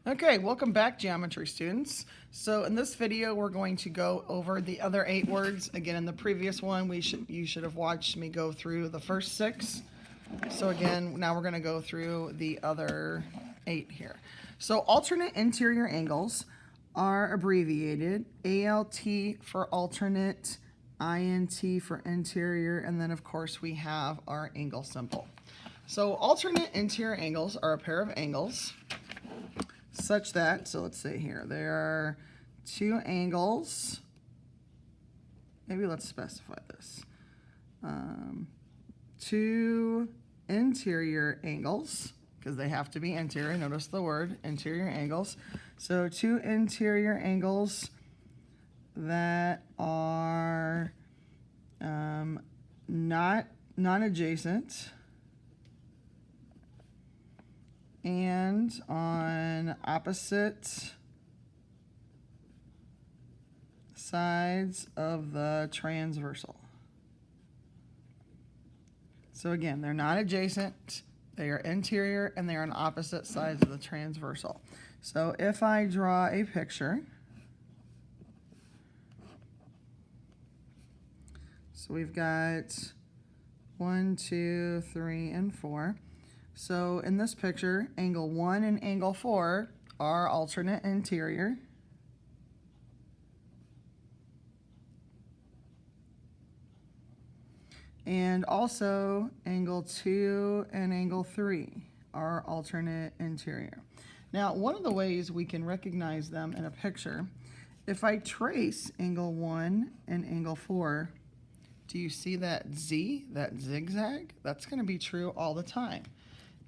Okay, welcome back, geometry students. So in this video, we're going to go over the other 8 words. Again, in the previous one, you should have watched me go through the first 6. So again, now we're going to go through the other 8 here. So alternate interior angles are abbreviated ALT for alternate, INT for interior, and then of course we have our angle symbol. So alternate interior angles are a pair of angles such that, so let's say here, there are 2 angles. Maybe let's specify this. 2 interior angles, because they have to be interior. Notice the word, interior angles. So 2 interior angles that are not non-adjacent and on opposite sides of the transversal. So again, they're not adjacent, they are interior, and they are on opposite sides of the transversal. So if I draw a picture, so we've got 1, 2, 3, and 4. So in this picture, angle 1 and angle 4 are alternate interior. And also angle 2 and angle 3 are alternate interior. Now, one of the ways we can recognize them in a picture, if I trace angle 1 and angle 4, do you see that Z, that zigzag? That's going to be true all the time.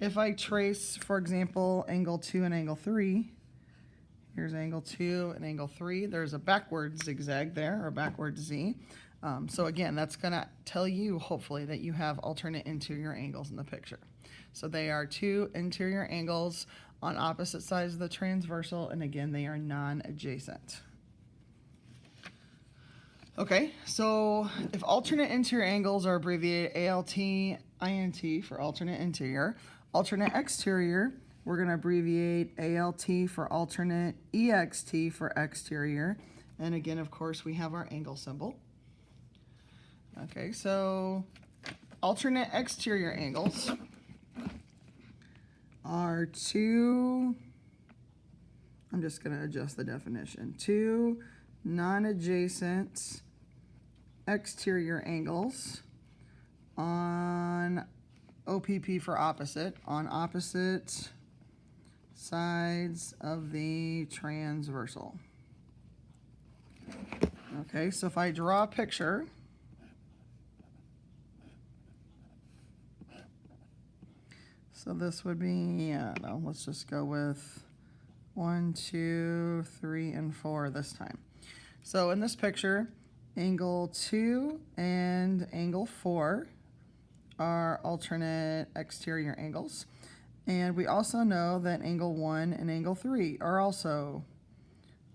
If I trace, for example, angle 2 and angle 3, here's angle 2 and angle 3, there's a backward zigzag there, or a backward Z. So again, that's going to tell you, hopefully, that you have alternate interior angles in the picture. So they are 2 interior angles on opposite sides of the transversal, and again, they are non-adjacent. Okay, so if alternate interior angles are abbreviated ALT, INT for alternate interior, alternate exterior, we're going to abbreviate ALT for alternate, EXT for exterior, and again, of course, we have our angle symbol. Okay, so alternate exterior angles are 2, I'm just going to adjust the definition, 2 non-adjacent exterior angles on OPP for opposite, on opposite sides of the transversal. Okay, so if I draw a picture, so this would be, no, let's just go with 1, 2, 3, and 4 this time. So in this picture, angle 2 and angle 4 are alternate exterior angles. And we also know that angle 1 and angle 3 are also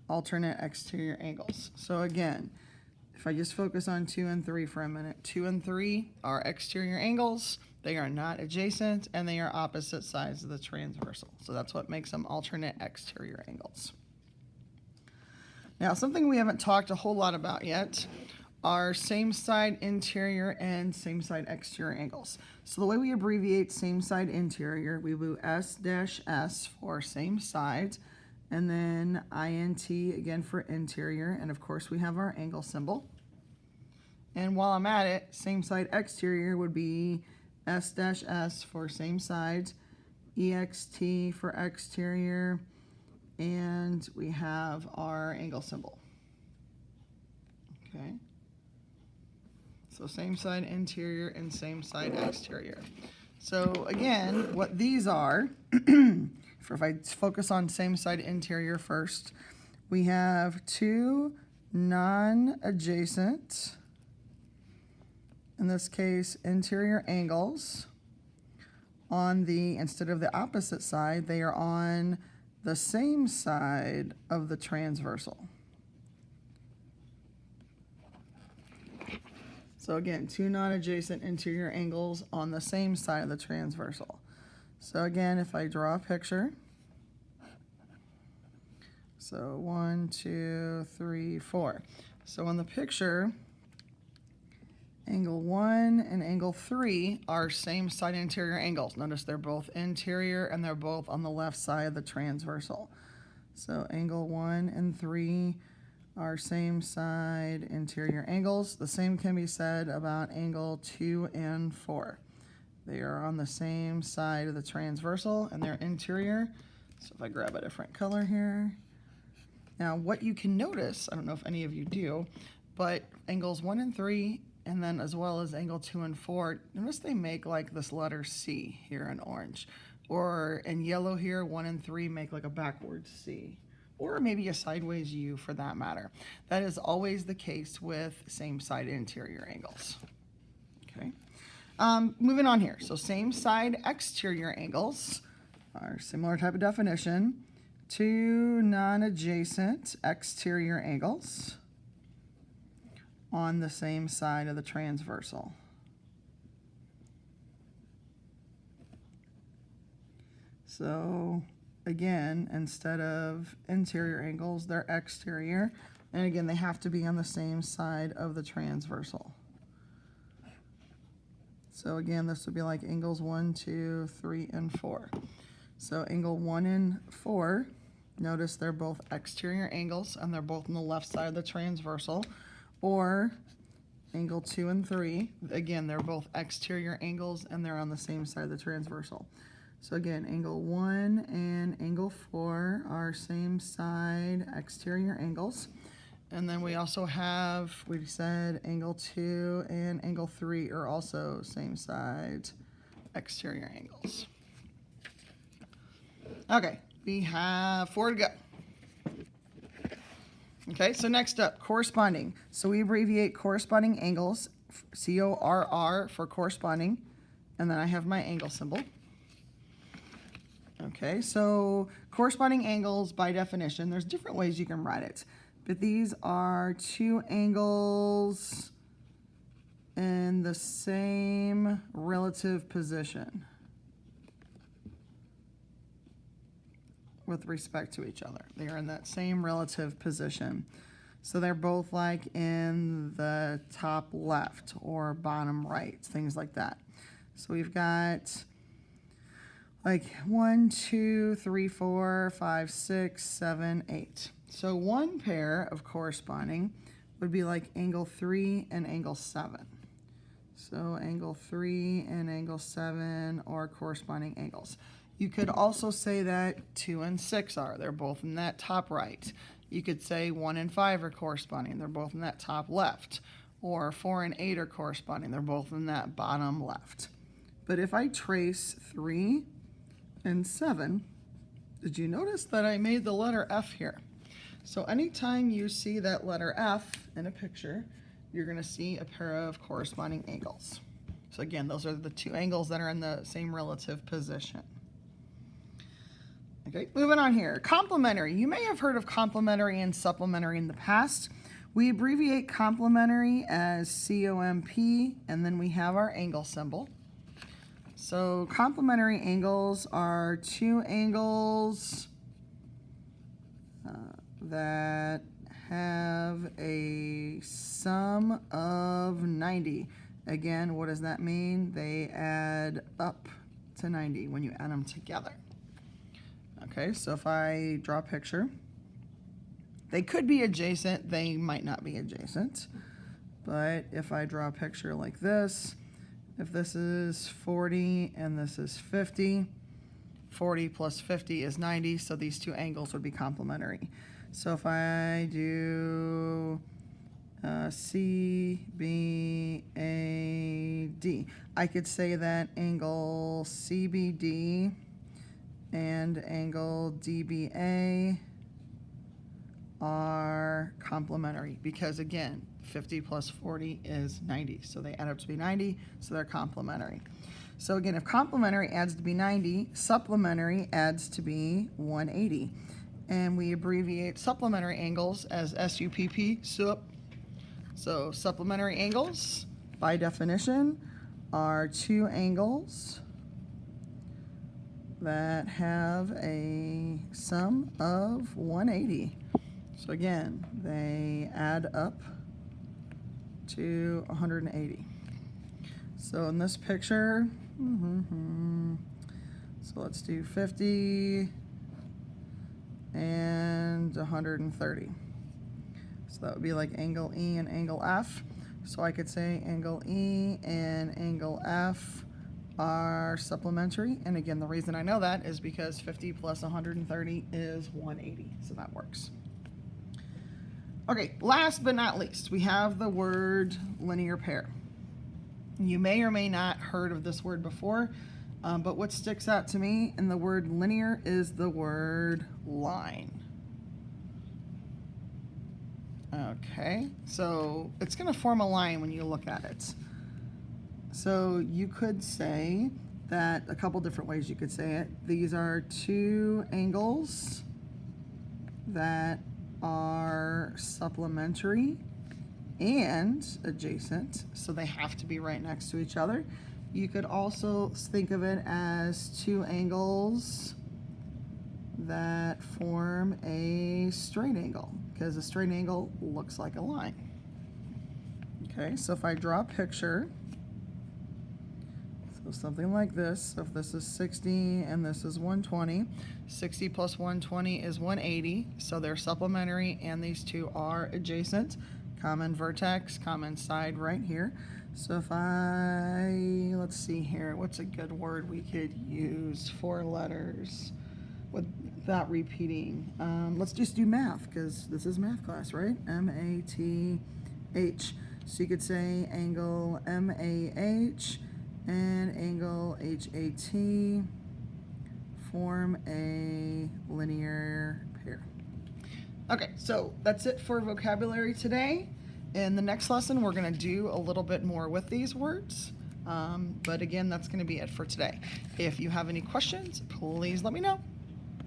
alternate exterior angles. So again, if I just focus on 2 and 3 for a minute, 2 and 3 are exterior angles. They are not adjacent, and they are opposite sides of the transversal. So that's what makes them alternate exterior angles. Now, something we haven't talked a whole lot about yet are same side interior and same side exterior angles. So the way we abbreviate same side interior, we do S-S for same side, and then INT again for interior, and of course we have our angle symbol. And while I'm at it, same side exterior would be S-S for same side, EXT for exterior, and we have our angle symbol. Okay. So same side interior and same side exterior. So again, what these are, if I focus on same side interior first, we have 2 non-adjacent, in this case, interior angles on the, instead of the opposite side, they are on the same side of the transversal. So again, 2 non-adjacent interior angles on the same side of the transversal. So again, if I draw a picture, So 1, 2, 3, 4. So in the picture, angle 1 and angle 3 are same side interior angles. Notice they're both interior and they're both on the left side of the transversal. So angle 1 and 3 are same side interior angles. The same can be said about angle 2 and 4. They are on the same side of the transversal and they're interior. So if I grab a different color here. Now what you can notice, I don't know if any of you do, but angles 1 and 3 and then as well as angle 2 and 4, notice they make like this letter C here in orange. Or in yellow here, 1 and 3 make like a backwards C. Or maybe a sideways U for that matter. That is always the case with same side interior angles. Okay. Moving on here. So same side exterior angles are similar type of definition. Two non-adjacent exterior angles on the same side of the transversal. So again, instead of interior angles, they're exterior. And again, they have to be on the same side of the transversal. So again, this would be like angles 1, 2, 3, and 4. So angle 1 and 4, notice they're both exterior angles and they're both on the left side of the transversal. Or angle 2 and 3, again, they're both exterior angles and they're on the same side of the transversal. So again, angle 1 and angle 4 are same side exterior angles. And then we also have, we said angle 2 and angle 3 are also same side exterior angles. Okay, we have 4 to go. Okay, so next up, corresponding. So we abbreviate corresponding angles, CORR for corresponding, and then I have my angle symbol. Okay, so corresponding angles by definition, there's different ways you can write it, but these are two angles in the same relative position with respect to each other. They are in that same relative position. So they're both like in the top left or bottom right, things like that. So we've got like 1, 2, 3, 4, 5, 6, 7, 8. So one pair of corresponding would be like angle 3 and angle 7. So angle 3 and angle 7 are corresponding angles. You could also say that 2 and 6 are. They're both in that top right. You could say 1 and 5 are corresponding. They're both in that top left. Or 4 and 8 are corresponding. They're both in that bottom left. But if I trace 3 and 7, did you notice that I made the letter F here? So anytime you see that letter F in a picture, you're going to see a pair of corresponding angles. So again, those are the two angles that are in the same relative position. Okay, moving on here. Complementary. You may have heard of complementary and supplementary in the past. We abbreviate complementary as COMP, and then we have our angle symbol. So complementary angles are two angles that have a sum of 90. Again, what does that mean? They add up to 90 when you add them together. Okay, so if I draw a picture, they could be adjacent, they might not be adjacent. But if I draw a picture like this, if this is 40 and this is 50, 40 plus 50 is 90, so these two angles would be complementary. So if I do CBAD, I could say that angle CBD and angle DBA are complementary because, again, 50 plus 40 is 90, so they add up to be 90, so they're complementary. So again, if complementary adds to be 90, supplementary adds to be 180. And we abbreviate supplementary angles as SUPP, SUP. So supplementary angles, by definition, are two angles that have a sum of 180. So again, they add up to 180. So in this picture, so let's do 50 and 130. So that would be like angle E and angle F. So I could say angle E and angle F are supplementary. And again, the reason I know that is because 50 plus 130 is 180. So that works. Okay, last but not least, we have the word linear pair. You may or may not heard of this word before, but what sticks out to me in the word linear is the word line. Okay, so it's going to form a line when you look at it. So you could say that a couple different ways you could say it. These are two angles that are supplementary and adjacent, so they have to be right next to each other. You could also think of it as two angles that form a straight angle, because a straight angle looks like a line. Okay, so if I draw a picture, so something like this, so if this is 60 and this is 120, 60 plus 120 is 180, so they're supplementary and these two are adjacent. Common vertex, common side right here. So if let's see here, what's a good word we could use? 4 letters without repeating. Let's just do math, because this is math class, right? M-A-T-H. So you could say angle M-A-H and angle H-A-T form a linear pair. Okay, so that's it for vocabulary today. In the next lesson, we're going to do a little bit more with these words. But again, that's going to be it for today. If you have any questions, please let me know.